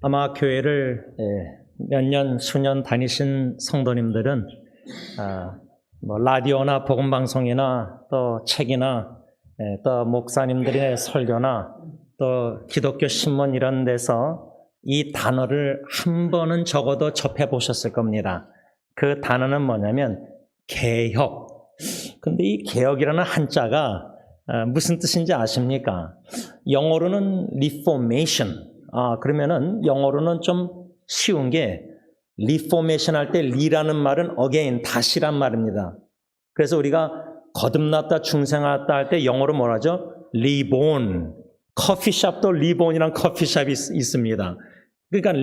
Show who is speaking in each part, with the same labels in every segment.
Speaker 1: 아마 교회를 몇 년, 수년 다니신 성도님들은 라디오나 복음방송이나 또 책이나 또 목사님들의 설교나 또 기독교 신문 이런 데서 이 단어를 한 번은 적어도 접해 보셨을 겁니다. 그 단어는 뭐냐면 개혁. 근데 이 개혁이라는 한자가 무슨 뜻인지 아십니까? 영어로는 reformation. 그러면은 영어로는 좀 쉬운 게 reformation 할 때 리라는 말은 again, 다시란 말입니다. 그래서 우리가 거듭났다, 중생하다 할 때 영어로 뭐라 하죠? reborn. 커피숍도 reborn이란 커피숍이 있습니다. 그러니까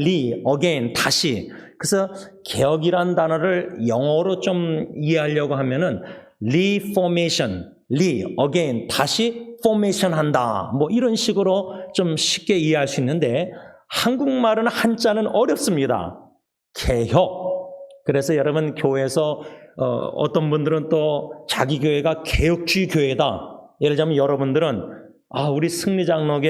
Speaker 1: again, 다시. 그래서 개혁이란 단어를 영어로 좀 이해하려고 하면은 reformation, again, 다시 formation 한다. 뭐 이런 식으로 좀 쉽게 이해할 수 있는데 한국말은 한자는 어렵습니다. 개혁. 그래서 여러분 교회에서 어떤 분들은 또 자기 교회가 개혁주의 교회다. 예를 들자면 여러분들은 우리 승리장로교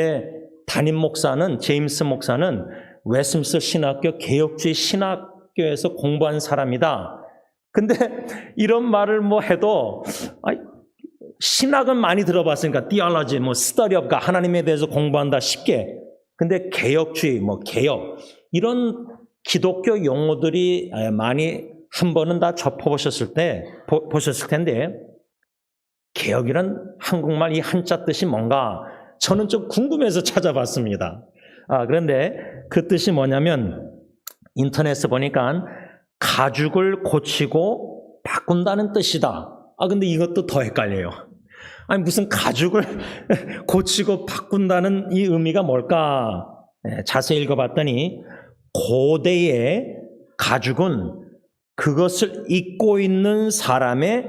Speaker 1: 담임 목사는 제임스 목사는 웨스민스터 신학교 개혁주의 신학교에서 공부한 사람이다. 근데 이런 말을 뭐 해도 신학은 많이 들어봤으니까 theology, study of God, 하나님에 대해서 공부한다 쉽게. 근데 개혁주의, 개혁 이런 기독교 용어들이 많이 한 번은 다 접해보셨을 텐데 개혁이란 한국말 이 한자 뜻이 뭔가 저는 좀 궁금해서 찾아봤습니다. 그런데 그 뜻이 뭐냐면 인터넷에 보니까 가죽을 고치고 바꾼다는 뜻이다. 근데 이것도 더 헷갈려요. 무슨 가죽을 고치고 바꾼다는 이 의미가 뭘까? 자세히 읽어봤더니 고대의 가죽은 그것을 입고 있는 사람의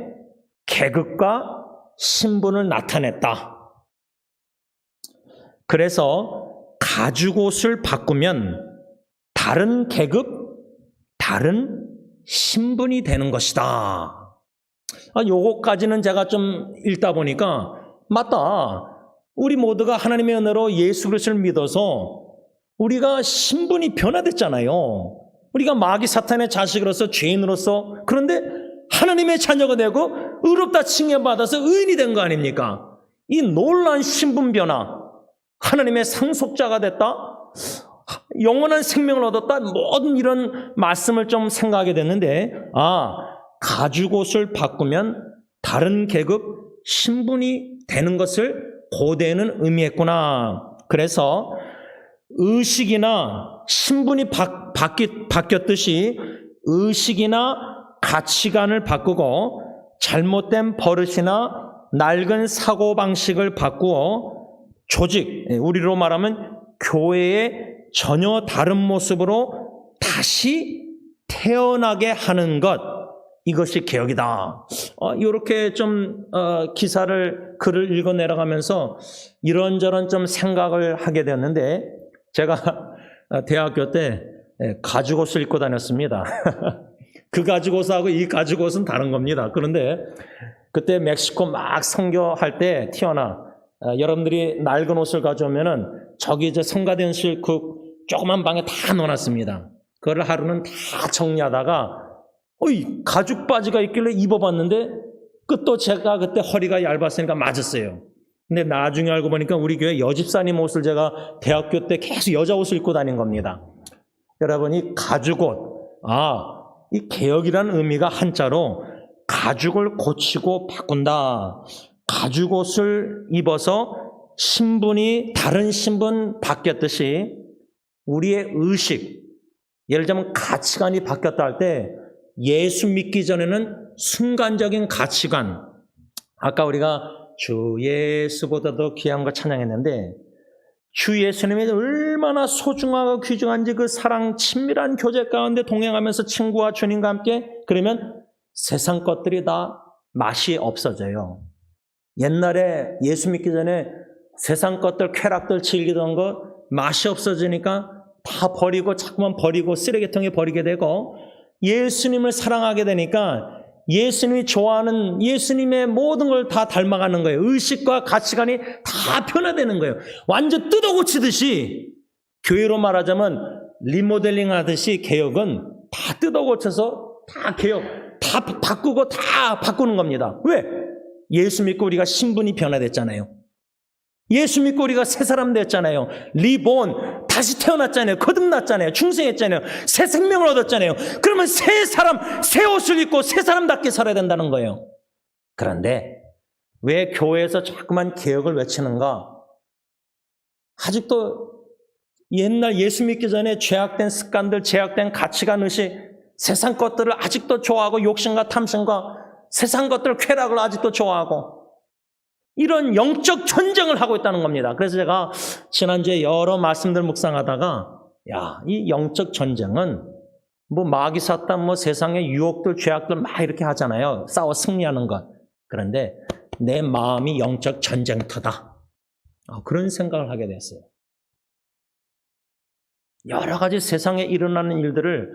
Speaker 1: 계급과 신분을 나타냈다. 그래서 가죽 옷을 바꾸면 다른 계급, 다른 신분이 되는 것이다. 요거까지는 제가 좀 읽다 보니까 맞다. 우리 모두가 하나님의 은혜로 예수 그리스도를 믿어서 우리가 신분이 변화됐잖아요. 우리가 마귀 사탄의 자식으로서 죄인으로서 그런데 하나님의 자녀가 되고 의롭다 칭해받아서 의인이 된 거 아닙니까? 이 놀라운 신분 변화. 하나님의 상속자가 됐다. 영원한 생명을 얻었다. 모든 이런 말씀을 좀 생각하게 됐는데 가죽 옷을 바꾸면 다른 계급 신분이 되는 것을 고대에는 의미했구나. 그래서 의식이나 신분이 바뀌었듯이 의식이나 가치관을 바꾸고 잘못된 버릇이나 낡은 사고방식을 바꾸어 조직, 우리로 말하면 교회의 전혀 다른 모습으로 다시 태어나게 하는 것, 이것이 개혁이다. 이렇게 좀 글을 읽어 내려가면서 이런저런 좀 생각을 하게 되었는데 제가 대학교 때 가죽옷을 입고 다녔습니다. 그 가죽옷하고 이 가죽옷은 다른 겁니다. 그런데 그때 멕시코 막 선교할 때 여러분들이 낡은 옷을 가져오면은 저기 이제 성가대실 그 조그만 방에 다 넣어놨습니다. 그걸 하루는 다 정리하다가 가죽 바지가 있길래 입어봤는데 또 제가 그때 허리가 얇았으니까 맞았어요. 근데 나중에 알고 보니까 우리 교회 여집사님 옷을 제가 대학교 때 계속 여자 옷을 입고 다닌 겁니다. 여러분 이 가죽옷, 이 개혁이라는 의미가 한자로 가죽을 고치고 바꾼다. 가죽옷을 입어서 다른 신분 바뀌었듯이 우리의 의식, 예를 들자면 가치관이 바뀌었다 할 때 예수 믿기 전에는 순간적인 가치관, 아까 우리가 주 예수보다도 귀한 거 찬양했는데 주 예수님이 얼마나 소중하고 귀중한지 그 사랑 친밀한 교제 가운데 동행하면서 친구와 주님과 함께 그러면 세상 것들이 다 맛이 없어져요. 옛날에 예수 믿기 전에 세상 것들, 쾌락들 즐기던 거 맛이 없어지니까 다 버리고 자꾸만 버리고 쓰레기통에 버리게 되고 예수님을 사랑하게 되니까 예수님이 좋아하는 예수님의 모든 걸 다 닮아가는 거예요. 의식과 가치관이 다 변화되는 거예요. 완전 뜯어고치듯이 교회로 말하자면 리모델링 하듯이 개혁은 다 뜯어고쳐서 다 개혁, 다 바꾸고 다 바꾸는 겁니다. 왜? 예수 믿고 우리가 신분이 변화됐잖아요. 예수 믿고 우리가 새 사람 됐잖아요. 리본, 다시 태어났잖아요. 거듭났잖아요. 중생했잖아요. 새 생명을 얻었잖아요. 그러면 새 사람, 새 옷을 입고 새 사람답게 살아야 된다는 거예요. 그런데 왜 교회에서 자꾸만 개혁을 외치는가? 아직도 옛날 예수 믿기 전에 죄악된 습관들, 죄악된 가치관, 의식, 세상 것들을 아직도 좋아하고 욕심과 탐심과 세상 것들 쾌락을 아직도 좋아하고 이런 영적 전쟁을 하고 있다는 겁니다. 그래서 제가 지난주에 여러 말씀들 묵상하다가 이 영적 전쟁은 뭐 마귀 사탄 뭐 세상의 유혹들 죄악들 막 이렇게 하잖아요. 싸워 승리하는 것. 그런데 내 마음이 영적 전쟁터다. 그런 생각을 하게 됐어요. 여러 가지 세상에 일어나는 일들을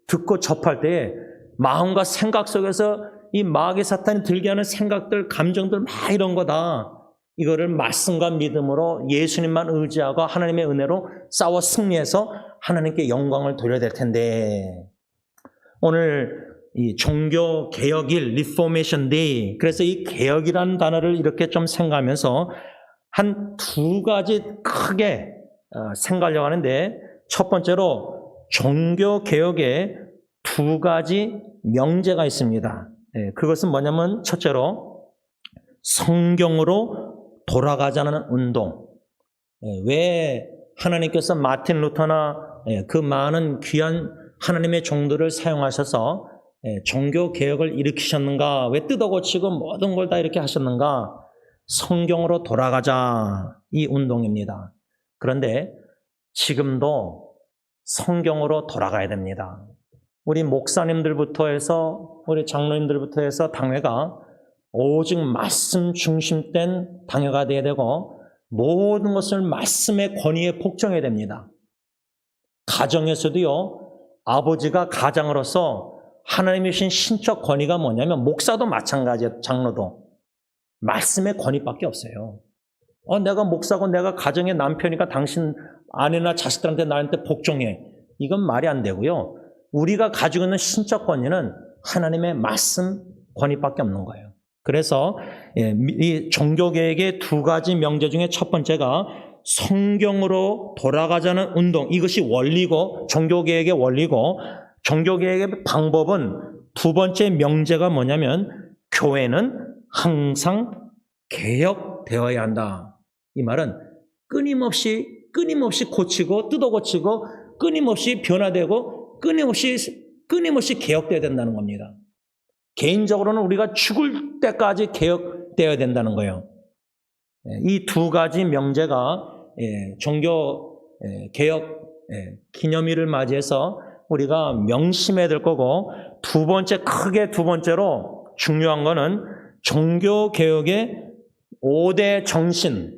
Speaker 1: 듣고 접할 때 마음과 생각 속에서 이 마귀 사탄이 들게 하는 생각들, 감정들 막 이런 거다. 이거를 말씀과 믿음으로 예수님만 의지하고 하나님의 은혜로 싸워 승리해서 하나님께 영광을 돌려야 될 텐데 오늘 이 종교 개혁일 리포메이션 데이 그래서 이 개혁이라는 단어를 이렇게 좀 생각하면서 한 두 가지 크게 생각하려고 하는데 첫 번째로 종교 개혁에 두 가지 명제가 있습니다. 그것은 뭐냐면 첫째로 성경으로 돌아가자는 운동. 왜 하나님께서 마틴 루터나 그 많은 귀한 하나님의 종들을 사용하셔서 종교 개혁을 일으키셨는가? 왜 뜯어고치고 모든 걸 다 이렇게 하셨는가? 성경으로 돌아가자 이 운동입니다. 그런데 지금도 성경으로 돌아가야 됩니다. 우리 목사님들부터 해서 우리 장로님들부터 해서 당회가 오직 말씀 중심된 당회가 되어야 되고 모든 것을 말씀의 권위에 복종해야 됩니다. 가정에서도요. 아버지가 가장으로서 하나님이 주신 신적 권위가 뭐냐면 목사도 마찬가지예요. 장로도. 말씀의 권위밖에 없어요. 내가 목사고 내가 가정의 남편이니까 당신 아내나 자식들한테 나한테 복종해. 이건 말이 안 되고요. 우리가 가지고 있는 신적 권위는 하나님의 말씀 권위밖에 없는 거예요. 그래서 이 종교개혁의 두 가지 명제 중에 첫 번째가 성경으로 돌아가자는 운동. 이것이 원리고 종교개혁의 원리고 종교개혁의 방법은 두 번째 명제가 뭐냐면 교회는 항상 개혁되어야 한다. 이 말은 끊임없이 고치고 뜯어고치고 끊임없이 변화되고 끊임없이 개혁되어야 된다는 겁니다. 개인적으로는 우리가 죽을 때까지 개혁되어야 된다는 거예요. 이 두 가지 명제가 종교 개혁 기념일을 맞이해서 우리가 명심해야 될 거고 두 번째로 중요한 거는 종교 개혁의 5대 정신,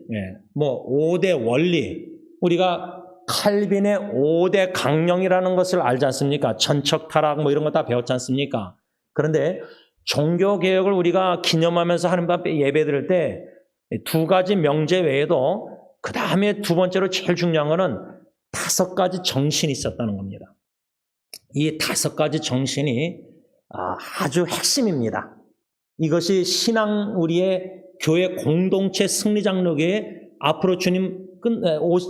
Speaker 1: 5대 원리, 우리가 칼빈의 5대 강령이라는 것을 알지 않습니까? 전척 타락 이런 거 다 배웠지 않습니까? 그런데 종교 개혁을 우리가 기념하면서 하나님 앞에 예배 드릴 때 두 가지 명제 외에도 그 다음에 두 번째로 제일 중요한 거는 5가지 정신이 있었다는 겁니다. 이 5가지 정신이 아주 핵심입니다. 이것이 신앙 우리의 교회 공동체 승리장로교회 앞으로 주님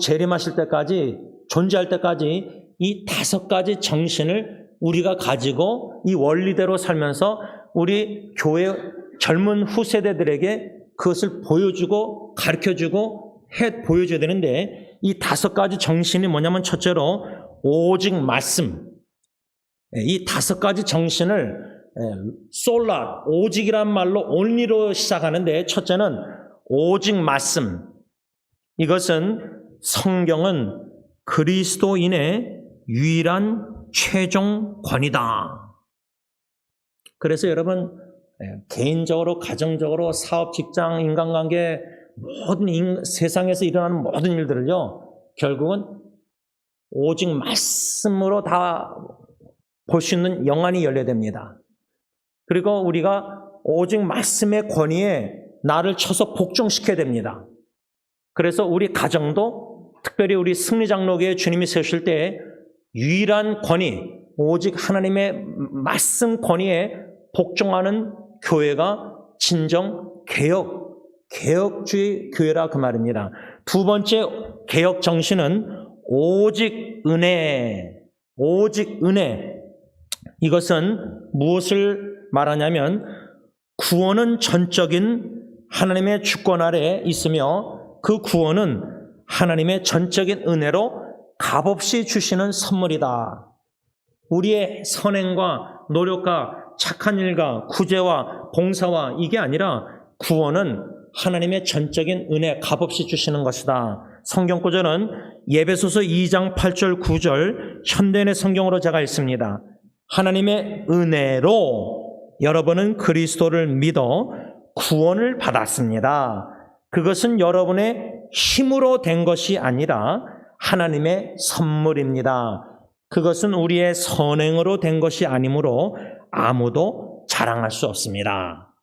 Speaker 1: 재림하실 때까지 존재할 때까지 이 5가지 정신을 우리가 가지고 이 원리대로 살면서 우리 교회 젊은 후세대들에게 그것을 보여주고 가르쳐주고 보여줘야 되는데 이 5가지 정신이 뭐냐면 첫째로 오직 말씀. 이 5가지 정신을 솔라, 오직이란 말로 only로 시작하는데 첫째는 오직 말씀. 이것은 성경은 그리스도인의 유일한 최종 권위다. 그래서 여러분 개인적으로, 가정적으로, 사업, 직장, 인간관계 모든 세상에서 일어나는 모든 일들을요 결국은 오직 말씀으로 다 볼 수 있는 영안이 열려야 됩니다. 그리고 우리가 오직 말씀의 권위에 나를 쳐서 복종시켜야 됩니다. 그래서 우리 가정도 특별히 우리 승리장로교회 주님이 세우실 때 유일한 권위, 오직 하나님의 말씀 권위에 복종하는 교회가 진정 개혁주의 교회라 그 말입니다. 두 번째 개혁 정신은 오직 은혜. 이것은 무엇을 말하냐면 구원은 전적인 하나님의 주권 아래에 있으며 그 구원은 하나님의 전적인 은혜로 값없이 주시는 선물이다. 우리의 선행과 노력과 착한 일과 구제와 봉사와 이게 아니라 구원은 하나님의 전적인 은혜 값없이 주시는 것이다. 성경 구절은 에베소서 2장 8절 9절 현대인의 성경으로 제가 읽습니다. 하나님의 은혜로 여러분은 그리스도를 믿어 구원을 받았습니다. 그것은 여러분의 힘으로 된 것이 아니라 하나님의 선물입니다. 그것은 우리의 선행으로 된 것이 아니므로 아무도 자랑할 수 없습니다.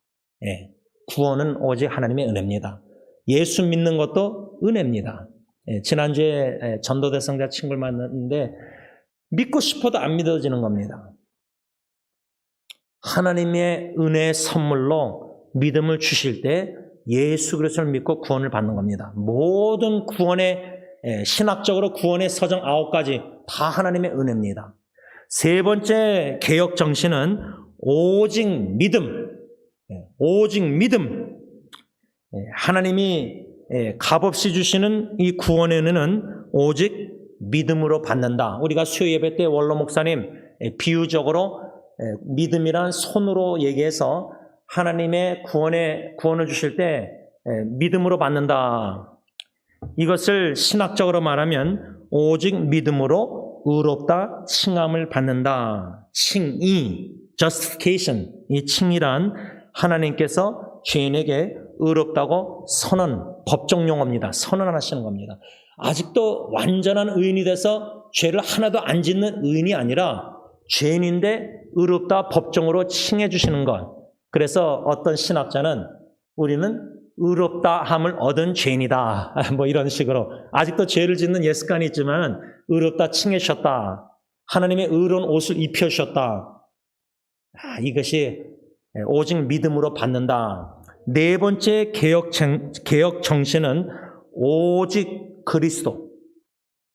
Speaker 1: 예, 구원은 오직 하나님의 은혜입니다. 예수 믿는 것도 은혜입니다. 예, 지난주에 전도대상자 친구를 만났는데 믿고 싶어도 안 믿어지는 겁니다. 하나님의 은혜의 선물로 믿음을 주실 때 예수 그리스도를 믿고 구원을 받는 겁니다. 모든 구원의 신학적으로 구원의 서정 9가지 다 하나님의 은혜입니다. 세 번째 개혁 정신은 오직 믿음. 하나님이 값없이 주시는 이 구원의 은혜는 오직 믿음으로 받는다. 우리가 수요 예배 때 원로 목사님 비유적으로 믿음이란 손으로 얘기해서 하나님의 구원을 주실 때 믿음으로 받는다. 이것을 신학적으로 말하면 오직 믿음으로 의롭다 칭함을 받는다. 칭의, justification. 이 칭이란 하나님께서 죄인에게 의롭다고 법정 용어입니다. 선언하시는 겁니다. 아직도 완전한 의인이 돼서 죄를 하나도 안 짓는 의인이 아니라 죄인인데 의롭다 법정으로 칭해 주시는 것. 그래서 어떤 신학자는 우리는 의롭다함을 얻은 죄인이다. 뭐 이런 식으로. 아직도 죄를 짓는 예습관이 있지만 의롭다 칭해 주셨다. 하나님의 의로운 옷을 입혀 주셨다. 이것이 오직 믿음으로 받는다. 네 번째 개혁 정신은 오직 그리스도.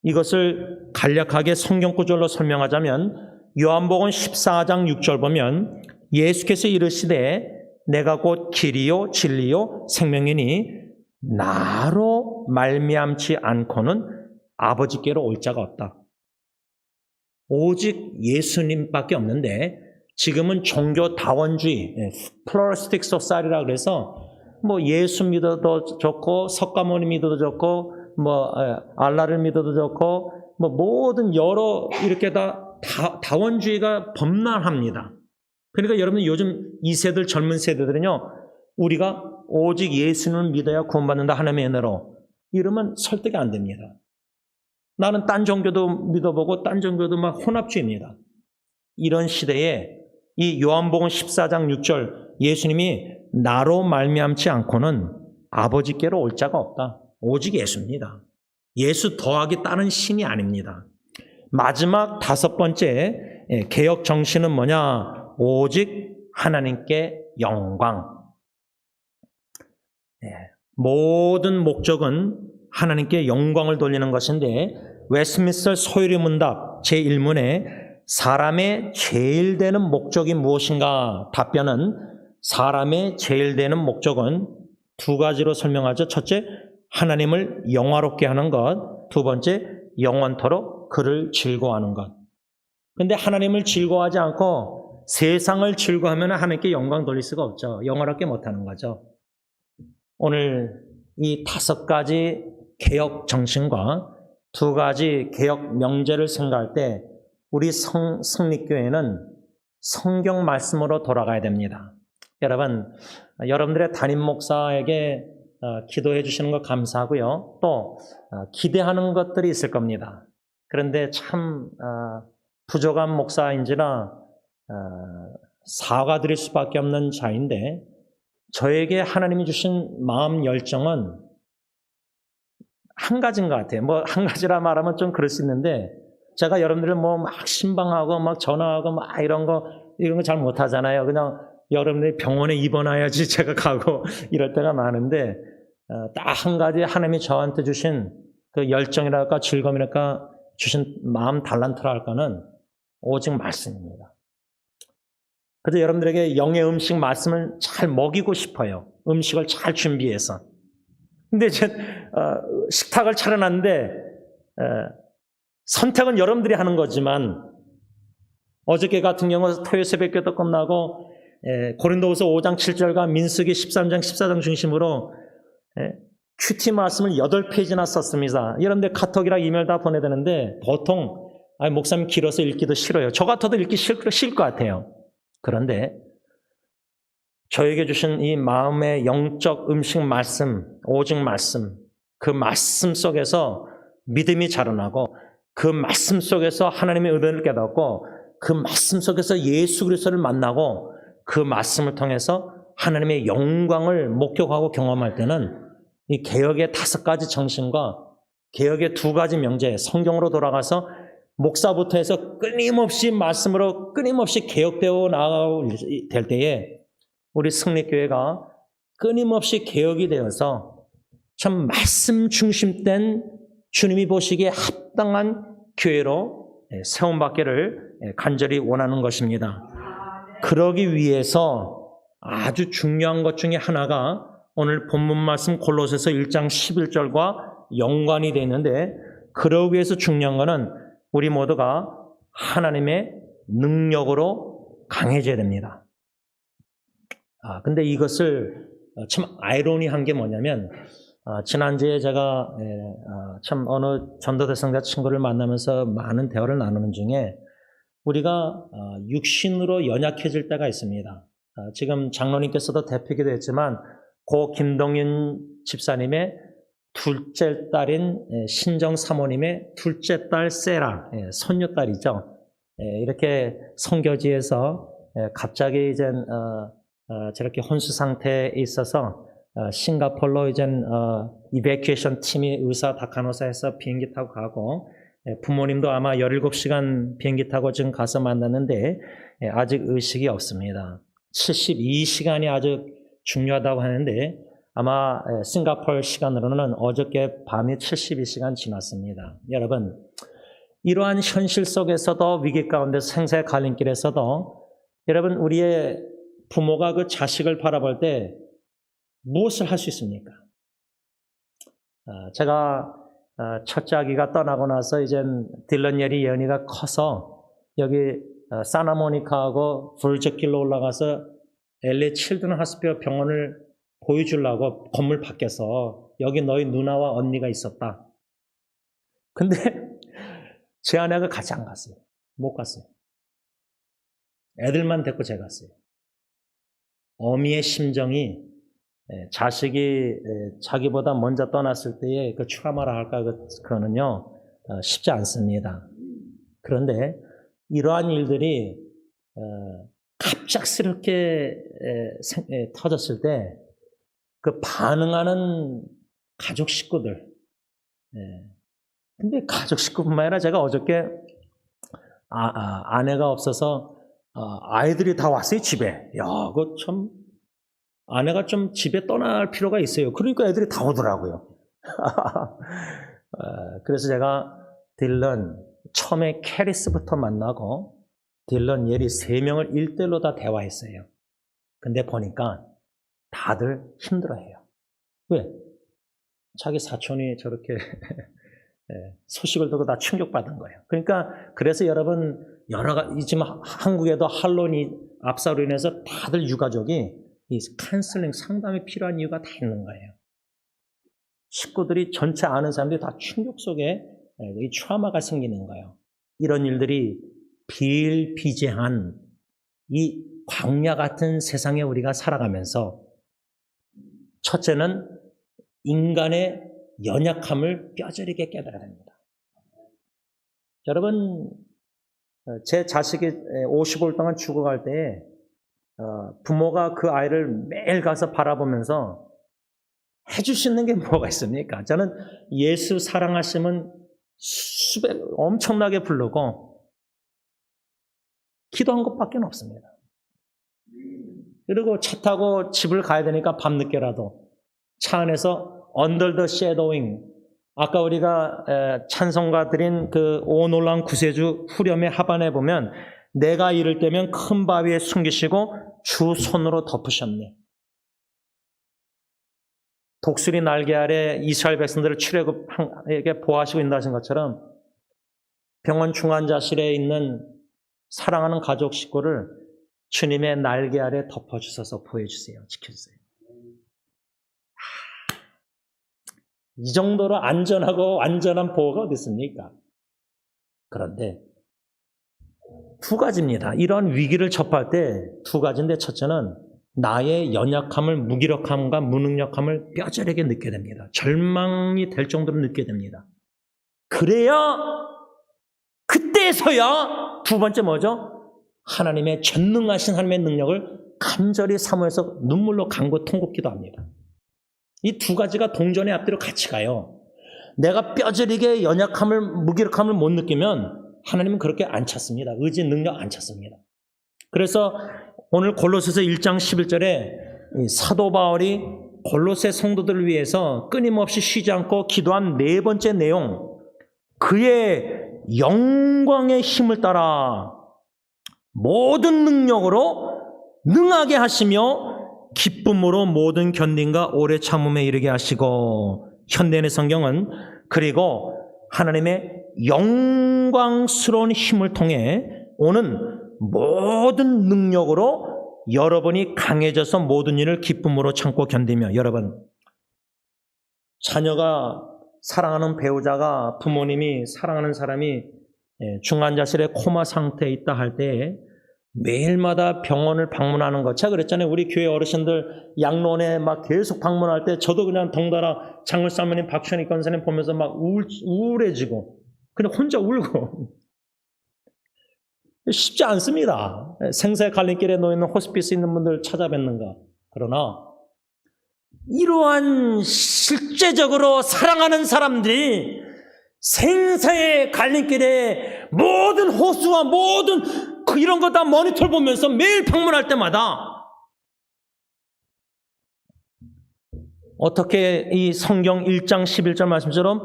Speaker 1: 이것을 간략하게 성경 구절로 설명하자면 요한복음 14장 6절 보면 예수께서 이르시되 내가 곧 길이요 진리요 생명이니 나로 말미암지 않고는 아버지께로 올 자가 없다. 오직 예수님밖에 없는데 지금은 종교 다원주의, 플러리스틱 소사이티라 그래서 뭐 예수 믿어도 좋고 석가모니 믿어도 좋고 뭐 알라를 믿어도 좋고 뭐 모든 여러 이렇게 다원주의가 범람합니다. 그러니까 여러분 요즘 이 세들 젊은 세대들은요 우리가 오직 예수님을 믿어야 구원받는다 하나님의 은혜로 이러면 설득이 안 됩니다. 나는 딴 종교도 믿어보고 딴 종교도 막 혼합주의입니다. 이런 시대에 이 요한복음 14장 6절 예수님이 나로 말미암지 않고는 아버지께로 올 자가 없다. 오직 예수입니다. 예수 더하기 다른 신이 아닙니다. 마지막 다섯 번째 개혁 정신은 뭐냐? 오직 하나님께 영광. 모든 목적은 하나님께 영광을 돌리는 것인데 웨스트민스터 소유리 문답 제1문에 사람의 제일 되는 목적이 무엇인가? 답변은 사람의 제일 되는 목적은 두 가지로 설명하죠. 첫째, 하나님을 영화롭게 하는 것. 두 번째, 영원토록 그를 즐거워하는 것. 그런데 하나님을 즐거워하지 않고 세상을 즐거워하면 하나님께 영광 돌릴 수가 없죠. 영화롭게 못하는 거죠. 오늘 이 다섯 가지 개혁 정신과 두 가지 개혁 명제를 생각할 때 우리 성립교회는 성경 말씀으로 돌아가야 됩니다. 여러분, 여러분들의 담임 목사에게 기도해 주시는 거 감사하고요. 또 기대하는 것들이 있을 겁니다. 그런데 참 부족한 목사인지라 사과드릴 수밖에 없는 자인데 저에게 하나님이 주신 마음 열정은 한 가지인 것 같아요. 뭐 한 가지라 말하면 좀 그럴 수 있는데 제가 여러분들을 뭐 막 신방하고 막 전화하고 막 이런 거 잘 못하잖아요. 그냥 여러분들이 병원에 입원해야지 제가 가고 이럴 때가 많은데 딱 한 가지 하나님이 저한테 주신 그 열정이랄까 즐거움이랄까 주신 마음 달란트랄까는 오직 말씀입니다. 그래서 여러분들에게 영의 음식 말씀을 잘 먹이고 싶어요. 음식을 잘 준비해서. 근데 이제 식탁을 차려놨는데 선택은 여러분들이 하는 거지만 어저께 같은 경우 토요 새벽기도 끝나고 고린도후서 5장 7절과 민수기 13장 14장 중심으로 큐티 말씀을 8페이지나 썼습니다. 여러분들 카톡이랑 이메일 다 보내야 되는데 보통 목사님 길어서 읽기도 싫어요. 저 같아도 읽기 싫을 것 같아요. 그런데 저에게 주신 이 마음의 영적 음식 말씀, 오직 말씀, 그 말씀 속에서 믿음이 자라나고 그 말씀 속에서 하나님의 은혜를 깨닫고 그 말씀 속에서 예수 그리스도를 만나고 그 말씀을 통해서 하나님의 영광을 목격하고 경험할 때는 이 개혁의 5가지 정신과 개혁의 2가지 명제, 성경으로 돌아가서 목사부터 해서 끊임없이 말씀으로 끊임없이 개혁되어 나아가게 될 때에 우리 승리교회가 끊임없이 개혁이 되어서 참 말씀 중심된 주님이 보시기에 합당한 교회로 세움받기를 간절히 원하는 것입니다. 그러기 위해서 아주 중요한 것 중에 하나가 오늘 본문 말씀 골로새서 1장 11절과 연관이 되어 있는데 그러기 위해서 중요한 것은 우리 모두가 하나님의 능력으로 강해져야 됩니다. 근데 이것을 참 아이러니한 게 뭐냐면 지난주에 제가 참 어느 전도대상자 친구를 만나면서 많은 대화를 나누는 중에 우리가 육신으로 연약해질 때가 있습니다. 지금 장로님께서도 대표기도 했지만 고 김동윤 집사님의 둘째 딸인 신정 사모님의 둘째 딸 세라, 손녀딸이죠. 이렇게 선교지에서 갑자기 이젠 저렇게 혼수 상태에 있어서 싱가포르로 이젠 이베큐에이션 팀이 의사 다 간호사해서 비행기 타고 가고 부모님도 아마 17시간 비행기 타고 지금 가서 만났는데 아직 의식이 없습니다. 72시간이 아주 중요하다고 하는데 아마 싱가포르 시간으로는 어저께 밤이 72시간 지났습니다. 여러분, 이러한 현실 속에서도 위기 가운데 생사의 갈림길에서도 여러분 우리의 부모가 그 자식을 바라볼 때 무엇을 할 수 있습니까? 제가 첫째 아기가 떠나고 나서 이젠 딜런 예리 예언이가 커서 여기 사나모니카하고 불적길로 올라가서 LA 칠드런 하스피어 병원을 보여주려고 건물 밖에서 여기 너희 누나와 언니가 있었다. 근데 제 아내가 같이 안 갔어요. 못 갔어요. 애들만 데리고 제가 갔어요. 어미의 심정이 자식이 자기보다 먼저 떠났을 때의 그 트라우마라 할까 그거는요 쉽지 않습니다. 그런데 이러한 일들이 갑작스럽게 터졌을 때 그 반응하는 가족 식구들. 근데 가족 식구뿐만 아니라 제가 어저께 아내가 없어서 아이들이 다 왔어요 집에. 야, 그거 참 아내가 좀 집에 떠날 필요가 있어요. 그러니까 애들이 다 오더라고요. 그래서 제가 딜런 처음에 캐리스부터 만나고 딜런 예리 3명을 1대1로 다 대화했어요. 근데 보니까 다들 힘들어해요. 왜? 자기 사촌이 저렇게 소식을 듣고 다 충격받은 거예요. 그러니까 그래서 여러분 여러 가지 지금 한국에도 할로윈 압사로 인해서 다들 유가족이 이 카운슬링 상담이 필요한 이유가 다 있는 거예요. 식구들이 전체 아는 사람들이 다 충격 속에 이 트라우마가 생기는 거예요. 이런 일들이 비일비재한 이 광야 같은 세상에 우리가 살아가면서 첫째는 인간의 연약함을 뼈저리게 깨달아야 됩니다. 여러분, 제 자식이 50일 동안 죽어갈 때 부모가 그 아이를 매일 가서 바라보면서 해줄 수 있는 게 뭐가 있습니까? 저는 예수 사랑하시면 엄청나게 부르고 기도한 것밖에 없습니다. 그리고 차 타고 집을 가야 되니까 밤늦게라도 차 안에서 Under the Shadowing, 아까 우리가 찬송가 드린 그 오 놀라운 구세주 후렴의 하반에 보면 내가 이를 때면 큰 바위에 숨기시고 주 손으로 덮으셨네. 독수리 날개 아래 이스라엘 백성들을 출애굽에게 보호하시고 인도하신 것처럼 병원 중환자실에 있는 사랑하는 가족 식구를 주님의 날개 아래 덮어주셔서 보호해주세요. 지켜주세요. 이 정도로 안전하고 완전한 보호가 어디 있습니까? 그런데 두 가지입니다. 이런 위기를 접할 때 두 가지인데, 첫째는 나의 연약함을, 무기력함과 무능력함을 뼈저리게 느껴야 됩니다. 절망이 될 정도로 느껴야 됩니다. 그래야, 그때서야 두 번째 뭐죠? 하나님의 전능하신 하나님의 능력을 간절히 사모해서 눈물로 간구 통곡기도 합니다. 이 두 가지가 동전의 앞뒤로 같이 가요. 내가 뼈저리게 연약함을, 무기력함을 못 느끼면 하나님은 그렇게 안 찾습니다. 의지, 능력 안 찾습니다. 그래서 오늘 골로새서 1장 11절에 사도 바울이 골로새 성도들을 위해서 끊임없이 쉬지 않고 기도한 네 번째 내용, 그의 영광의 힘을 따라 모든 능력으로 능하게 하시며 기쁨으로 모든 견딘과 오래 참음에 이르게 하시고, 현대인의 성경은 그리고 하나님의 영광스러운 힘을 통해 오는 모든 능력으로 여러분이 강해져서 모든 일을 기쁨으로 참고 견디며, 여러분, 자녀가, 사랑하는 배우자가, 부모님이, 사랑하는 사람이 중환자실에 코마 상태에 있다 할 때 매일마다 병원을 방문하는 것, 제가 그랬잖아요. 우리 교회 어르신들 양로원에 막 계속 방문할 때 저도 그냥 덩달아 장을사모님, 박현희 권사님 보면서 막 우울해지고 그냥 혼자 울고. 쉽지 않습니다. 생사의 갈림길에 놓여있는 호스피스 있는 분들 찾아뵙는가. 그러나 이러한 실제적으로 사랑하는 사람들이 생사의 갈림길에 모든 호수와 모든 이런 거 다 모니터를 보면서 매일 방문할 때마다 어떻게 이 성경 1장 11절 말씀처럼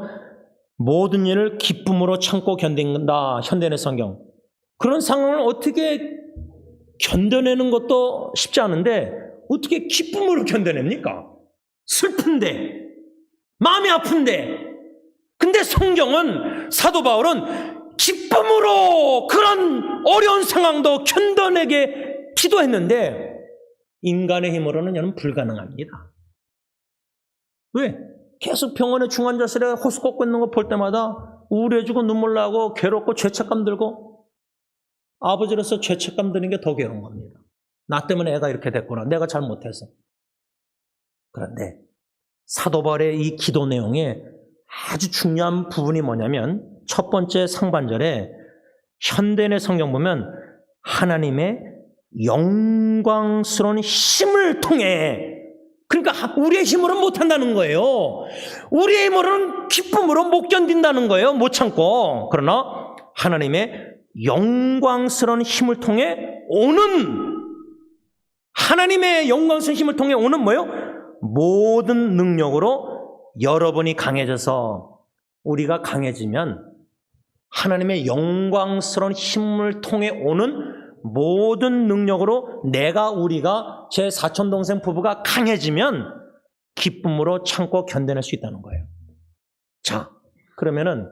Speaker 1: 모든 일을 기쁨으로 참고 견딘다, 현대인의 성경. 그런 상황을 어떻게 견뎌내는 것도 쉽지 않은데 어떻게 기쁨으로 견뎌냅니까? 슬픈데, 마음이 아픈데. 근데 성경은, 사도 바울은 기쁨으로 그런 어려운 상황도 견뎌내게 기도했는데 인간의 힘으로는 이는 불가능합니다. 왜? 계속 병원의 중환자실에 호수 꽂고 있는 거 볼 때마다 우울해지고 눈물 나고 괴롭고 죄책감 들고, 아버지로서 죄책감 드는 게 더 괴로운 겁니다. 나 때문에 애가 이렇게 됐구나. 내가 잘못해서. 그런데 사도 바울의 이 기도 내용에 아주 중요한 부분이 뭐냐면, 첫 번째 상반절에 현대인의 성경 보면 하나님의 영광스러운 힘을 통해, 그러니까 우리의 힘으로는 못한다는 거예요. 우리의 힘으로는 기쁨으로 못 견딘다는 거예요. 못 참고. 그러나 하나님의 영광스러운 힘을 통해 오는, 하나님의 영광스러운 힘을 통해 오는 뭐예요? 모든 능력으로 여러분이 강해져서, 우리가 강해지면 하나님의 영광스러운 힘을 통해 오는 모든 능력으로 우리가 제 사촌동생 부부가 강해지면 기쁨으로 참고 견뎌낼 수 있다는 거예요. 자, 그러면은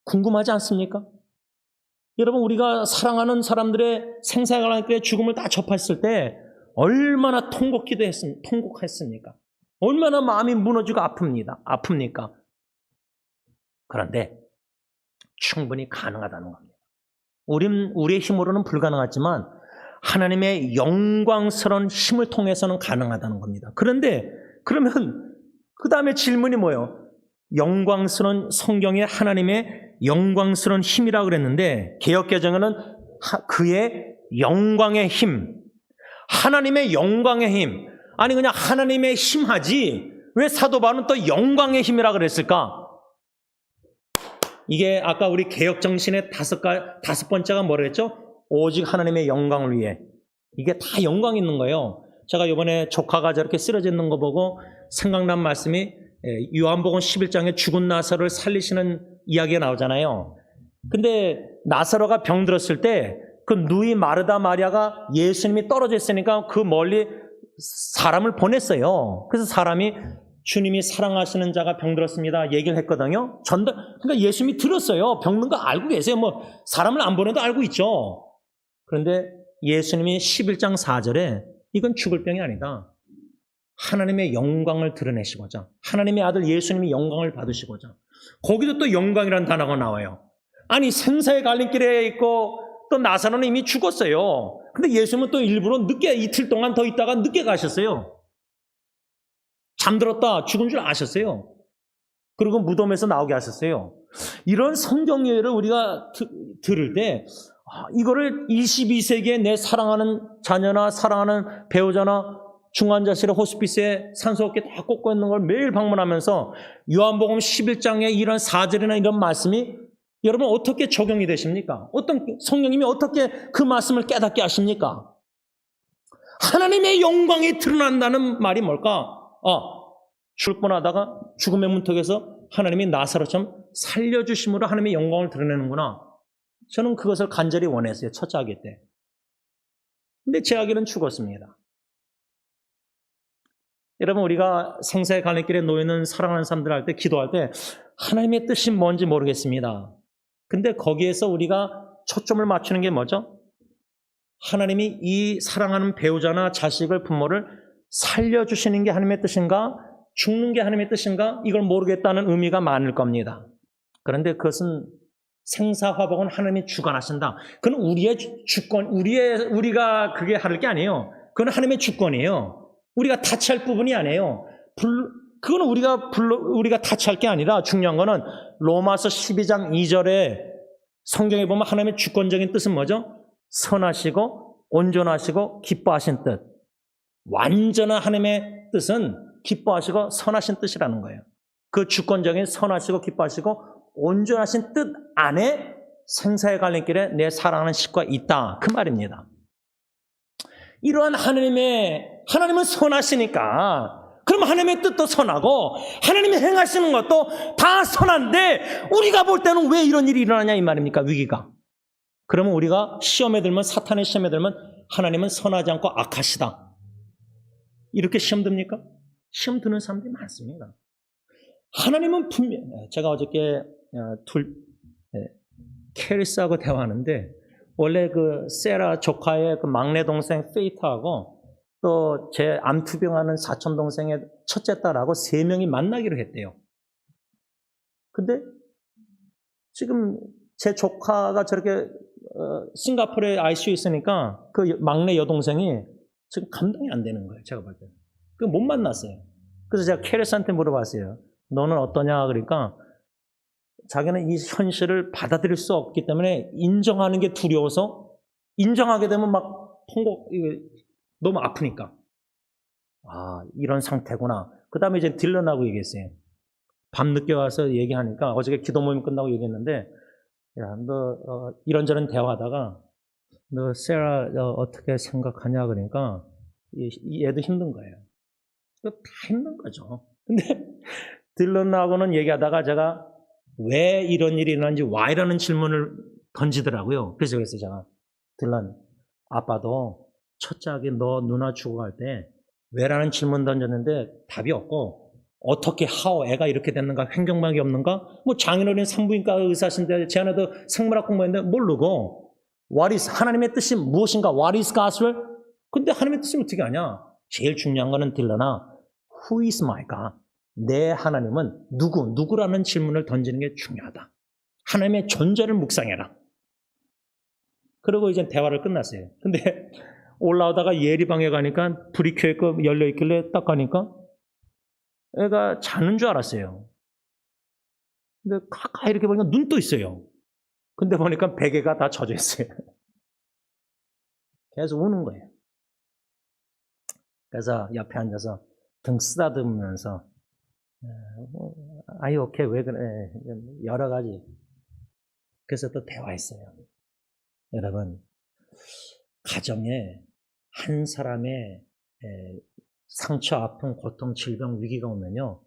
Speaker 1: 궁금하지 않습니까? 여러분, 우리가 사랑하는 사람들의 생사의 죽음을 다 접했을 때 얼마나 통곡했습니까? 얼마나 마음이 무너지고 아픕니까? 그런데 충분히 가능하다는 겁니다. 우리의 힘으로는 불가능하지만 하나님의 영광스러운 힘을 통해서는 가능하다는 겁니다. 그런데 그러면 그 다음에 질문이 뭐예요? 영광스러운, 성경에 하나님의 영광스러운 힘이라고 그랬는데 개역개정에는 그의 영광의 힘, 하나님의 영광의 힘, 아니 그냥 하나님의 힘 하지 왜 사도 바울은 또 영광의 힘이라고 그랬을까? 이게 아까 우리 개혁정신의 다섯 번째가 뭐라 했죠? 오직 하나님의 영광을 위해. 이게 다 영광이 있는 거예요. 제가 이번에 조카가 저렇게 쓰러져 있는 거 보고 생각난 말씀이 요한복음 11장에 죽은 나사로를 살리시는 이야기가 나오잖아요. 근데 나사로가 병들었을 때 그 누이 마르다 마리아가 예수님이 떨어져 있으니까 그 멀리 사람을 보냈어요. 그래서 사람이 주님이 사랑하시는 자가 병들었습니다 얘기를 했거든요. 그러니까 예수님이 들었어요. 병든 거 알고 계세요. 뭐 사람을 안 보내도 알고 있죠. 그런데 예수님이 11장 4절에 이건 죽을 병이 아니다. 하나님의 영광을 드러내시고자, 하나님의 아들 예수님이 영광을 받으시고자. 거기도 또 영광이라는 단어가 나와요. 아니 생사의 갈림길에 있고 또 나사로는 이미 죽었어요. 근데 예수님은 또 일부러 늦게 이틀 동안 더 있다가 늦게 가셨어요. 잠들었다 죽은 줄 아셨어요. 그리고 무덤에서 나오게 하셨어요. 이런 성경 예를 우리가 들을 때 이거를 22세기에 내 사랑하는 자녀나 사랑하는 배우자나 중환자실에 호스피스에 산소호흡기 다 꽂고 있는 걸 매일 방문하면서 요한복음 11장에 이런 4절이나 이런 말씀이 여러분 어떻게 적용이 되십니까? 어떤 성령님이 어떻게 그 말씀을 깨닫게 하십니까? 하나님의 영광이 드러난다는 말이 뭘까? 죽을 뻔하다가 죽음의 문턱에서 하나님이 나사로처럼 살려주심으로 하나님의 영광을 드러내는구나. 저는 그것을 간절히 원했어요. 첫째 아기 때. 근데 제 아기는 죽었습니다. 여러분 우리가 생사의 갈림길에 놓여있는 사랑하는 사람들 할 때 기도할 때 하나님의 뜻이 뭔지 모르겠습니다. 근데 거기에서 우리가 초점을 맞추는 게 뭐죠? 하나님이 이 사랑하는 배우자나 자식을 부모를 살려주시는 게 하나님의 뜻인가? 죽는 게 하나님의 뜻인가? 이걸 모르겠다는 의미가 많을 겁니다. 그런데 그것은 생사화복은 하나님이 주관하신다. 그건 우리의 주권, 우리가 그게 하를 게 아니에요. 그건 하나님의 주권이에요. 우리가 타치할 부분이 아니에요. 그건 우리가 타치할 게 아니라 중요한 거는 로마서 12장 2절에 성경에 보면 하나님의 주권적인 뜻은 뭐죠? 선하시고 온전하시고 기뻐하신 뜻. 완전한 하나님의 뜻은 기뻐하시고 선하신 뜻이라는 거예요. 그 주권적인 선하시고 기뻐하시고 온전하신 뜻 안에 생사의 갈림길에 내 사랑하는 식구가 있다. 그 말입니다. 이러한 하나님은 선하시니까 그럼 하나님의 뜻도 선하고 하나님이 행하시는 것도 다 선한데 우리가 볼 때는 왜 이런 일이 일어나냐 이 말입니까? 위기가. 그러면 우리가 시험에 들면 사탄의 시험에 들면 하나님은 선하지 않고 악하시다. 이렇게 시험 듭니까? 시험 드는 사람들이 많습니다. 하나님은 분명 제가 어저께 캐리스하고 대화하는데 원래 그 세라 조카의 그 막내 동생 페이트하고 또 제 암투병하는 사촌 동생의 첫째 딸하고 3명이 만나기로 했대요. 근데 지금 제 조카가 저렇게 싱가포르에 ICU에 있으니까 그 막내 여동생이 지금 감당이 안 되는 거예요. 제가 볼 때. 그 못 만났어요. 그래서 제가 캐리스한테 물어봤어요. 너는 어떠냐? 그러니까 자기는 이 현실을 받아들일 수 없기 때문에 인정하는 게 두려워서 인정하게 되면 막 너무 아프니까. 이런 상태구나. 그 다음에 이제 딜런하고 얘기했어요. 밤늦게 와서 얘기하니까 어저께 기도 모임 끝나고 얘기했는데 야, 너 이런저런 대화하다가 너 세라 어떻게 생각하냐 그러니까 얘도 힘든 거예요. 다 힘든 거죠. 근데 딜런하고는 얘기하다가 제가 왜 이런 일이 일어난지 why라는 질문을 던지더라고요. 그래서 제가 딜런 아빠도 첫째 아기 너 누나 죽어갈 때 왜라는 질문 던졌는데 답이 없고 어떻게 how 애가 이렇게 됐는가 횡격막이 없는가 뭐 장인어른 산부인과 의사신데 제 아내도 생물학 공부했는데 모르고 what is 하나님의 뜻이 무엇인가 what is God's will 근데 하나님의 뜻을 어떻게 아냐 제일 중요한 거는 딜러나 who is my God 내 하나님은 누구라는 질문을 던지는 게 중요하다. 하나님의 존재를 묵상해라. 그리고 이제 대화를 끝났어요. 근데 올라오다가 예리방에 가니까 불이 켜있고 열려있길래 딱 가니까 애가 자는 줄 알았어요. 근데 가까이 이렇게 보니까 눈 떠 있어요. 근데 보니까 베개가 다 젖어 있어요. 계속 우는 거예요. 그래서 옆에 앉아서 등 쓰다듬으면서 아이 오케이 왜 그래 여러 가지 그래서 또 대화했어요. 여러분, 가정에 한 사람의 상처, 아픔, 고통, 질병, 위기가 오면요,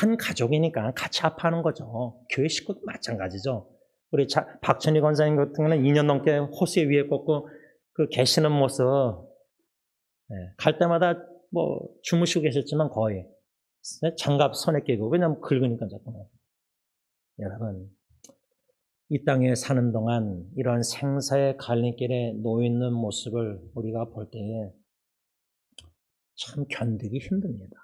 Speaker 1: 한 가족이니까 같이 아파하는 거죠. 교회 식구도 마찬가지죠. 우리 박천희 권사님 같은 경우는 2년 넘게 호수에 위에 꽂고 그 계시는 모습, 갈 때마다 뭐 주무시고 계셨지만 거의 장갑 손에 끼고, 왜냐면 긁으니까 자꾸. 여러분, 이 땅에 사는 동안 이러한 생사의 갈림길에 놓여 있는 모습을 우리가 볼 때에 참 견디기 힘듭니다.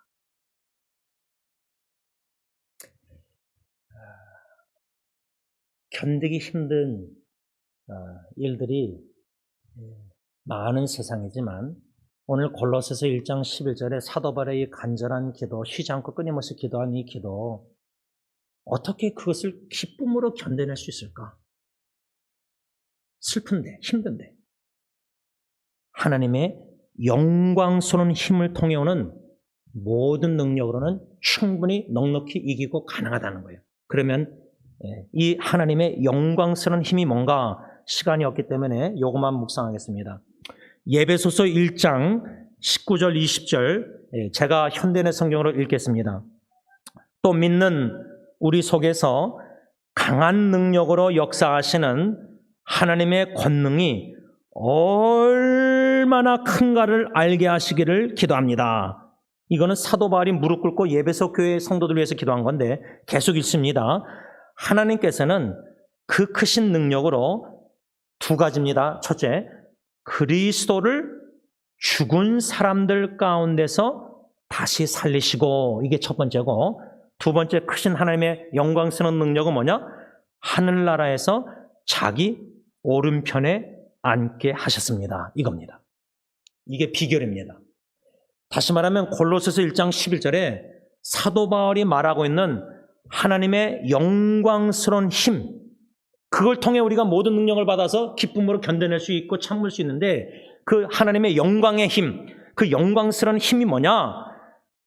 Speaker 1: 견디기 힘든 일들이 많은 세상이지만, 오늘 골로새서 1장 11절에 사도 바울의 간절한 기도, 쉬지 않고 끊임없이 기도한 이 기도, 어떻게 그것을 기쁨으로 견뎌낼 수 있을까? 슬픈데, 힘든데. 하나님의 영광스러운 힘을 통해 오는 모든 능력으로는 충분히 넉넉히 이기고 가능하다는 거예요. 그러면 이 하나님의 영광스러운 힘이 뭔가, 시간이 없기 때문에 요것만 묵상하겠습니다. 예배소서 1장 19절 20절, 제가 현대인의 성경으로 읽겠습니다. 또 믿는 우리 속에서 강한 능력으로 역사하시는 하나님의 권능이 얼마나 큰가를 알게 하시기를 기도합니다. 이거는 사도 바울이 무릎 꿇고 예배소 교회 성도들 위해서 기도한 건데, 계속 읽습니다. 하나님께서는 그 크신 능력으로 두 가지입니다. 첫째, 그리스도를 죽은 사람들 가운데서 다시 살리시고, 이게 첫 번째고, 두 번째 크신 하나님의 영광스러운 능력은 뭐냐? 하늘나라에서 자기 오른편에 앉게 하셨습니다. 이겁니다. 이게 비결입니다. 다시 말하면 골로새서 1장 11절에 사도 바울이 말하고 있는 하나님의 영광스러운 힘, 그걸 통해 우리가 모든 능력을 받아서 기쁨으로 견뎌낼 수 있고 참을 수 있는데, 그 하나님의 영광의 힘, 그 영광스러운 힘이 뭐냐?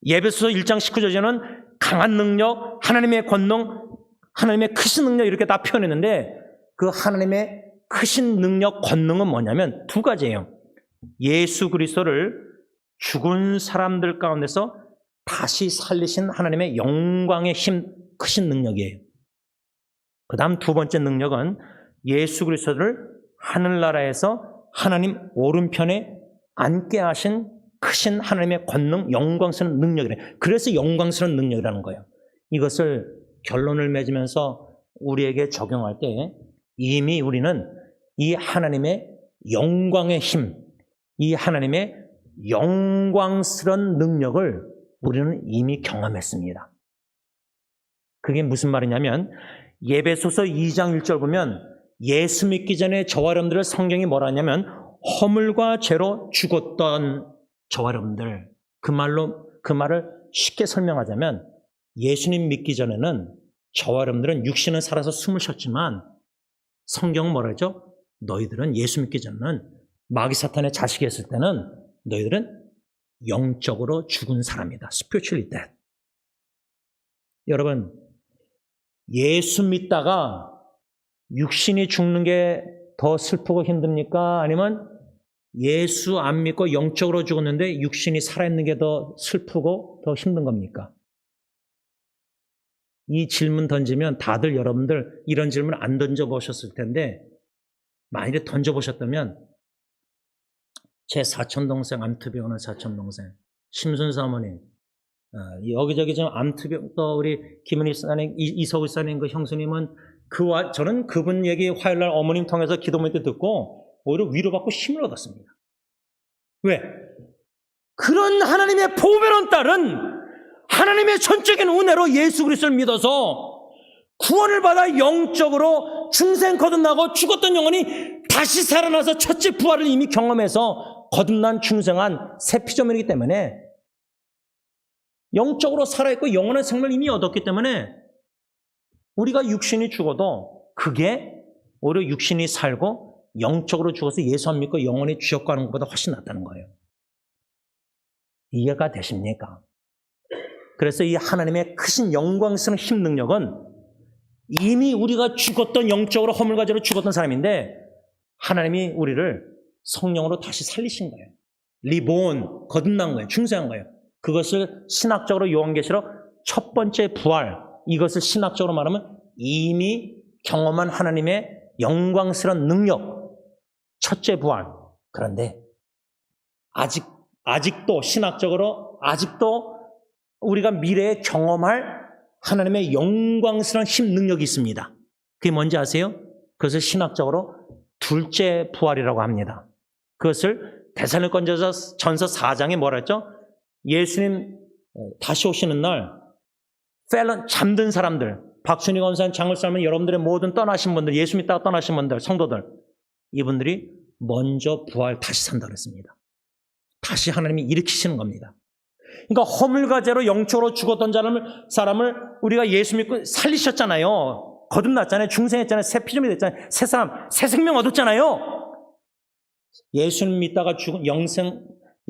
Speaker 1: 예배소서 1장 19절에는 강한 능력, 하나님의 권능, 하나님의 크신 능력, 이렇게 다 표현했는데, 그 하나님의 크신 능력, 권능은 뭐냐면 두 가지예요. 예수 그리스도를 죽은 사람들 가운데서 다시 살리신 하나님의 영광의 힘, 크신 능력이에요. 그 다음 두 번째 능력은 예수 그리스도를 하늘나라에서 하나님 오른편에 앉게 하신 크신 하나님의 권능, 영광스러운 능력이래. 그래서 영광스러운 능력이라는 거예요. 이것을 결론을 맺으면서 우리에게 적용할 때 이미 우리는 이 하나님의 영광의 힘, 이 하나님의 영광스러운 능력을 우리는 이미 경험했습니다. 그게 무슨 말이냐면, 예배소서 2장 1절 보면 예수 믿기 전에 저와 여러분들을 성경이 뭐라 하냐면 허물과 죄로 죽었던 저와 여러분들, 그 말을 쉽게 설명하자면, 예수님 믿기 전에는 저와 여러분들은 육신은 살아서 숨을 쉬었지만, 성경은 뭐라 하죠? 너희들은 예수 믿기 전에는, 마귀 사탄의 자식이었을 때는 너희들은 영적으로 죽은 사람이다. Spiritually dead. 여러분, 예수 믿다가 육신이 죽는 게 더 슬프고 힘듭니까? 아니면 예수 안 믿고 영적으로 죽었는데 육신이 살아있는 게 더 슬프고 더 힘든 겁니까? 이 질문 던지면 다들 여러분들 이런 질문 안 던져보셨을 텐데, 만일에 던져보셨다면 제 사촌동생, 암투병 오는 사촌동생 심순 사모님, 여기저기 좀 암투병, 또 우리 김은희 사님, 이석우 사님 그 형수님은 저는 그분 얘기 화요일날 어머님 통해서 기도 모임 때 듣고 오히려 위로받고 힘을 얻었습니다. 왜? 그런 하나님의 보배로운 딸은 하나님의 전적인 은혜로 예수 그리스도를 믿어서 구원을 받아 영적으로 중생 거듭나고 죽었던 영혼이 다시 살아나서 첫째 부활을 이미 경험해서 거듭난 중생한 새 피조물이기 때문에, 영적으로 살아있고 영원한 생명을 이미 얻었기 때문에, 우리가 육신이 죽어도 그게 오히려 육신이 살고 영적으로 죽어서 예수 안 믿고 영원히 지옥 가는 것보다 훨씬 낫다는 거예요. 이해가 되십니까? 그래서 이 하나님의 크신 영광스러운 힘 능력은 이미 우리가 죽었던, 영적으로 허물과제로 죽었던 사람인데 하나님이 우리를 성령으로 다시 살리신 거예요. 리본, 거듭난 거예요. 중생한 거예요. 그것을 신학적으로 요한계시록 첫 번째 부활, 이것을 신학적으로 말하면 이미 경험한 하나님의 영광스러운 능력, 첫째 부활. 그런데 아직도 신학적으로 아직도 우리가 미래에 경험할 하나님의 영광스러운 힘, 능력이 있습니다. 그게 뭔지 아세요? 그것을 신학적으로 둘째 부활이라고 합니다. 그것을 데살로니가전서 4장에 뭐라 했죠? 예수님 다시 오시는 날 잠든 사람들, 박순희 권사님, 장을사님, 여러분들의 모든 떠나신 분들, 예수 믿다가 떠나신 분들, 성도들, 이분들이 먼저 부활 다시 산다고 했습니다. 다시 하나님이 일으키시는 겁니다. 그러니까 허물과제로 영적으로 죽었던 사람을 우리가 예수 믿고 살리셨잖아요. 거듭났잖아요. 중생했잖아요. 새 피조물이 됐잖아요. 새 사람, 새 생명 얻었잖아요. 예수님 믿다가 죽은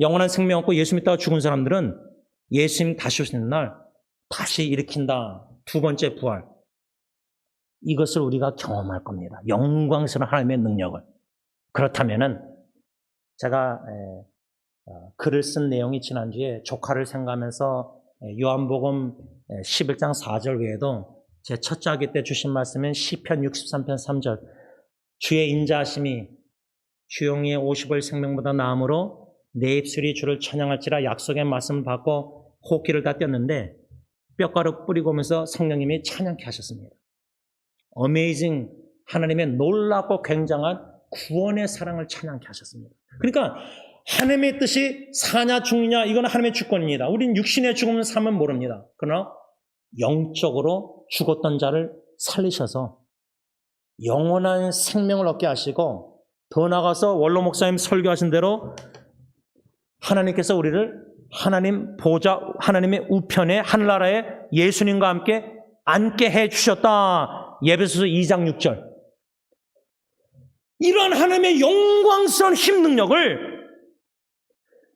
Speaker 1: 영원한 생명 얻고 예수 믿다가 죽은 사람들은 예수님 다시 오시는 날 다시 일으킨다. 두 번째 부활. 이것을 우리가 경험할 겁니다. 영광스러운 하나님의 능력을. 그렇다면은 제가 글을 쓴 내용이 지난주에 조카를 생각하면서 요한복음 11장 4절 외에도 제 첫째 아기 때 주신 말씀은 시편 63편 3절 주의 인자하심이 주용이의 50을 생명보다 나음으로 내 입술이 주를 찬양할지라 약속의 말씀을 받고 호흡기를 다 뗐는데 뼈가루 뿌리고 오면서 성령님이 찬양케 하셨습니다. 어메이징, 하나님의 놀랍고 굉장한 구원의 사랑을 찬양케 하셨습니다. 그러니까 하나님의 뜻이 사냐 죽느냐 이건 하나님의 주권입니다. 우린 육신의 죽음을 삶은 모릅니다. 그러나 영적으로 죽었던 자를 살리셔서 영원한 생명을 얻게 하시고 더 나아가서 원로 목사님 설교하신 대로 하나님께서 우리를 하나님 보좌, 하나님의 우편에 하늘나라에 예수님과 함께 앉게 해주셨다. 에베소서 2장 6절. 이러한 하나님의 영광스러운 힘 능력을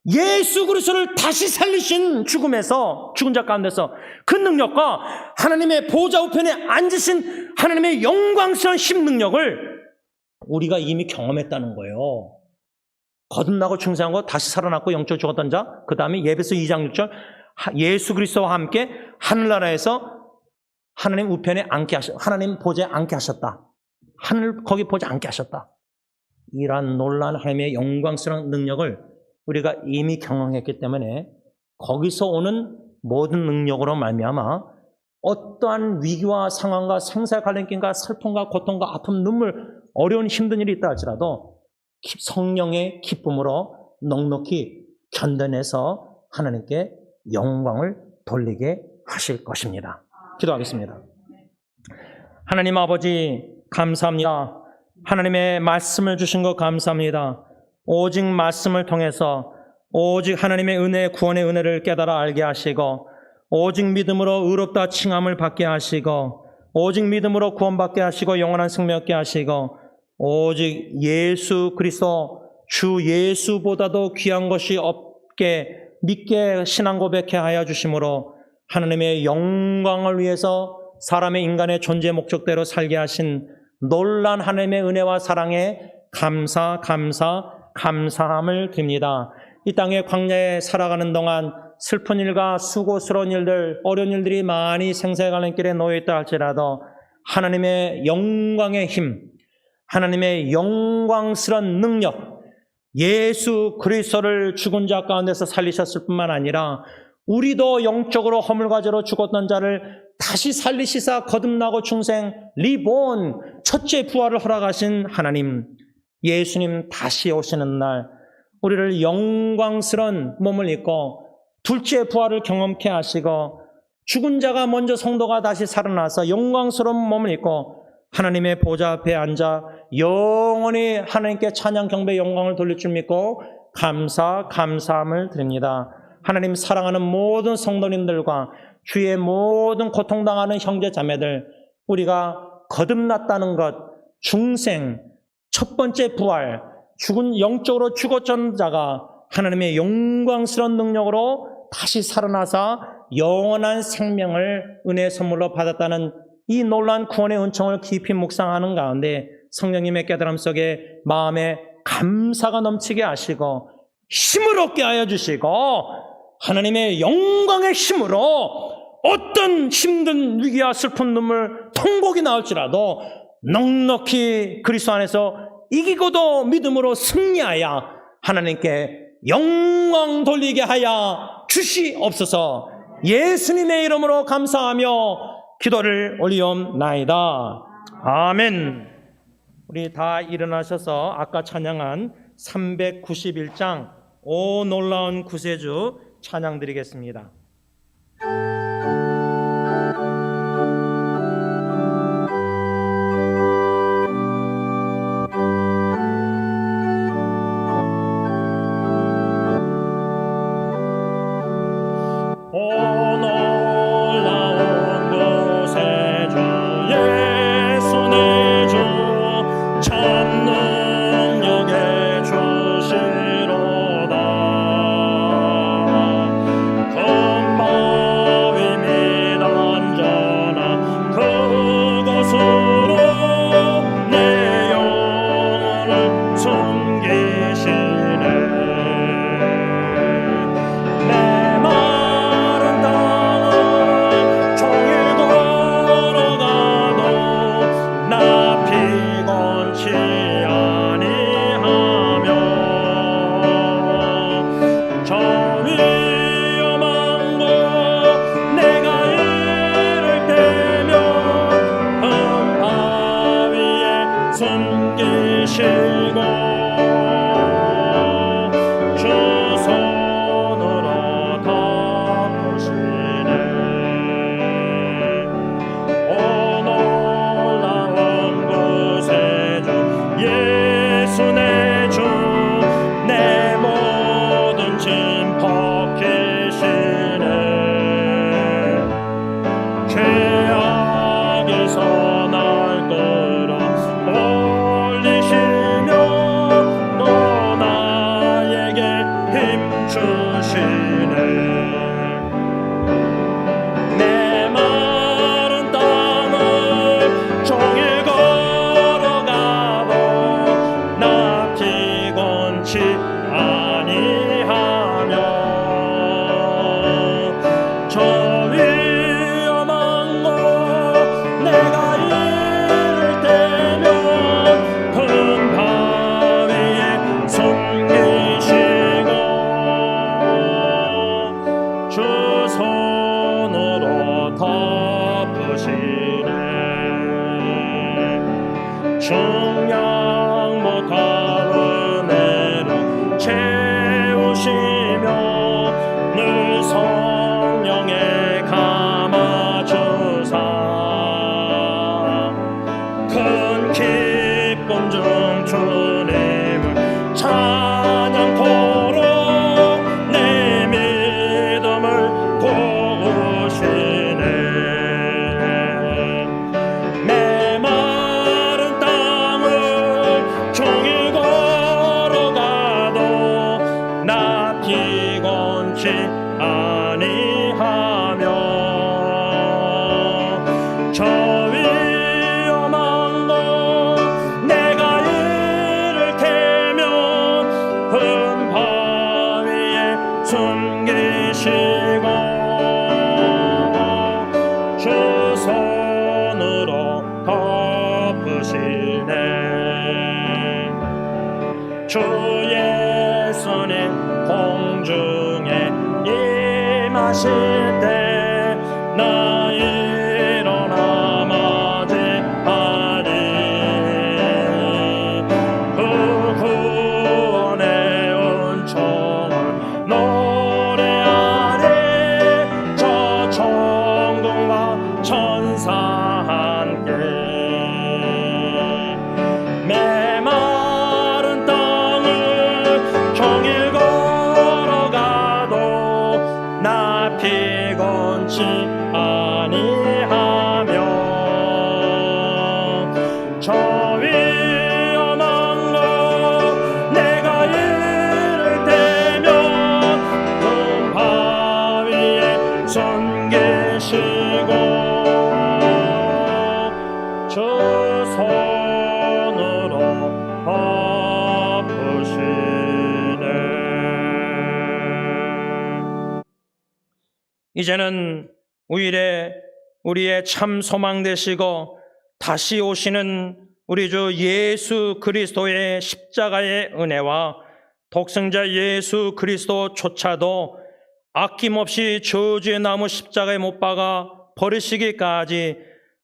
Speaker 1: 예수 그리스도를 다시 살리신 죽음에서, 죽은 자 가운데서 그 능력과 하나님의 보좌 우편에 앉으신 하나님의 영광스러운 힘 능력을 우리가 이미 경험했다는 거예요. 거듭나고 중생하고 다시 살아났고 영적으로 죽었던 자, 그 다음에 에베소 2장 6절 예수 그리스도와 함께 하늘나라에서 하나님 우편에 앉게 하셨다. 하나님 보좌에 앉게 하셨다. 하늘 거기 보좌에 앉게 하셨다. 이러한 놀라운 하나님의 영광스러운 능력을 우리가 이미 경험했기 때문에 거기서 오는 모든 능력으로 말미암아 어떠한 위기와 상황과 생사의 갈림길과 슬픔과 고통과 아픔, 눈물, 어려운 힘든 일이 있다 할지라도 성령의 기쁨으로 넉넉히 견뎌내서 하나님께 영광을 돌리게 하실 것입니다. 기도하겠습니다. 하나님 아버지 감사합니다. 하나님의 말씀을 주신 것 감사합니다. 오직 말씀을 통해서 오직 하나님의 은혜, 구원의 은혜를 깨달아 알게 하시고 오직 믿음으로 의롭다 칭함을 받게 하시고 오직 믿음으로 구원받게 하시고 영원한 생명 얻게 하시고 오직 예수 그리스도 주 예수보다도 귀한 것이 없게 믿게 신앙 고백해 하여 주심으로 하나님의 영광을 위해서 사람의 인간의 존재 목적대로 살게 하신 놀란 하나님의 은혜와 사랑에 감사함을 드립니다. 이 땅의 광야에 살아가는 동안 슬픈 일과 수고스러운 일들, 어려운 일들이 많이 생사의 갈림길에 놓여있다 할지라도 하나님의 영광의 힘, 하나님의 영광스러운 능력, 예수 그리스도를 죽은 자 가운데서 살리셨을 뿐만 아니라 우리도 영적으로 허물과제로 죽었던 자를 다시 살리시사 거듭나고 중생, 리본, 첫째 부활을 허락하신 하나님, 예수님 다시 오시는 날 우리를 영광스러운 몸을 입고 둘째 부활을 경험케 하시고 죽은 자가 먼저 성도가 다시 살아나서 영광스러운 몸을 입고 하나님의 보좌 앞에 앉아 영원히 하나님께 찬양 경배 영광을 돌릴 줄 믿고 감사함을 드립니다. 하나님 사랑하는 모든 성도님들과 주의 모든 고통당하는 형제 자매들 우리가 거듭났다는 것, 중생, 첫 번째 부활, 죽은 영적으로 죽었던 자가 하나님의 영광스러운 능력으로 다시 살아나서 영원한 생명을 은혜의 선물로 받았다는 이 놀라운 구원의 은총을 깊이 묵상하는 가운데 성령님의 깨달음 속에 마음에 감사가 넘치게 하시고 힘을 얻게 하여 주시고 하나님의 영광의 힘으로 어떤 힘든 위기와 슬픈 눈물, 통곡이 나올지라도 넉넉히 그리스도 안에서 이기고도 믿음으로 승리하여 하나님께 영광 돌리게 하여 주시옵소서. 예수님의 이름으로 감사하며 기도를 올리옵나이다. 아멘. 우리 다 일어나셔서 아까 찬양한 391장 오 놀라운 구세주 찬양 드리겠습니다. 정량 못할 은혜로 채우시며 늘 성령에 감아주사 큰 기쁨 중 주님을 찬양토록 내 믿음을 고우시네. 메마른 땅을 종일 걸어가도 나 피곤치 아니하며 저 위험한 곳 내가 이를 테면 큰 바위에 숨기시고 주 손으로 덮으시네. 주 예수님 공중에 임하실 때 나 일어나 맞이하리. 그 구원의 은총을 노래하리. 저 천국과 천사 함께 메마른 땅을 종일 걸어가도 나 피곤치 아니하며 저 위험한 곳 내가 이를 테면 큰 바위에 숨기시고 이제는 우리의 참 소망 되시고 다시 오시는 우리 주 예수 그리스도의 십자가의 은혜와 독생자 예수 그리스도조차도 아낌없이 저주의 나무 십자가에 못 박아 버리시기까지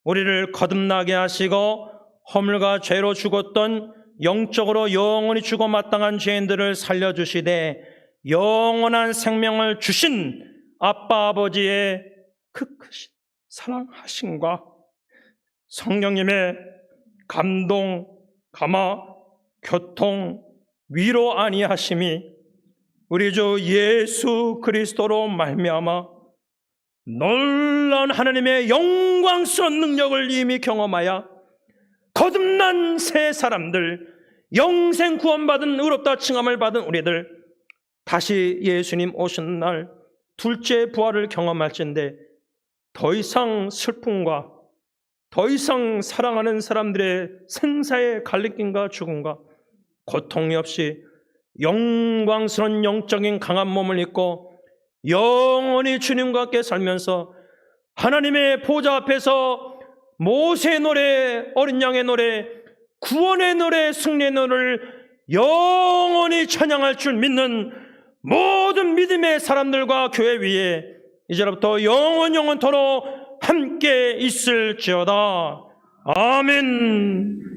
Speaker 1: 우리를 거듭나게 하시고 허물과 죄로 죽었던 영적으로 영원히 죽어 마땅한 죄인들을 살려주시되 영원한 생명을 주신 아빠 아버지의 그 크신 사랑하심과 성령님의 감동, 감화, 교통, 위로 아니하심이 우리 주 예수 그리스도로 말미암아 놀라운 하나님의 영광스러운 능력을 이미 경험하여 거듭난 새 사람들, 영생 구원받은 의롭다 칭함을 받은 우리들, 다시 예수님 오시는 날 둘째 부활을 경험할진데 더 이상 슬픔과 더 이상 사랑하는 사람들의 생사의 갈림길과 죽음과 고통이 없이 영광스러운 영적인 강한 몸을 입고 영원히 주님과 함께 살면서 하나님의 보좌 앞에서 모세의 노래, 어린 양의 노래, 구원의 노래, 승리의 노래를 영원히 찬양할 줄 믿는 모든 믿음의 사람들과 교회 위에 이제부터 영원토록 함께 있을지어다. 아멘.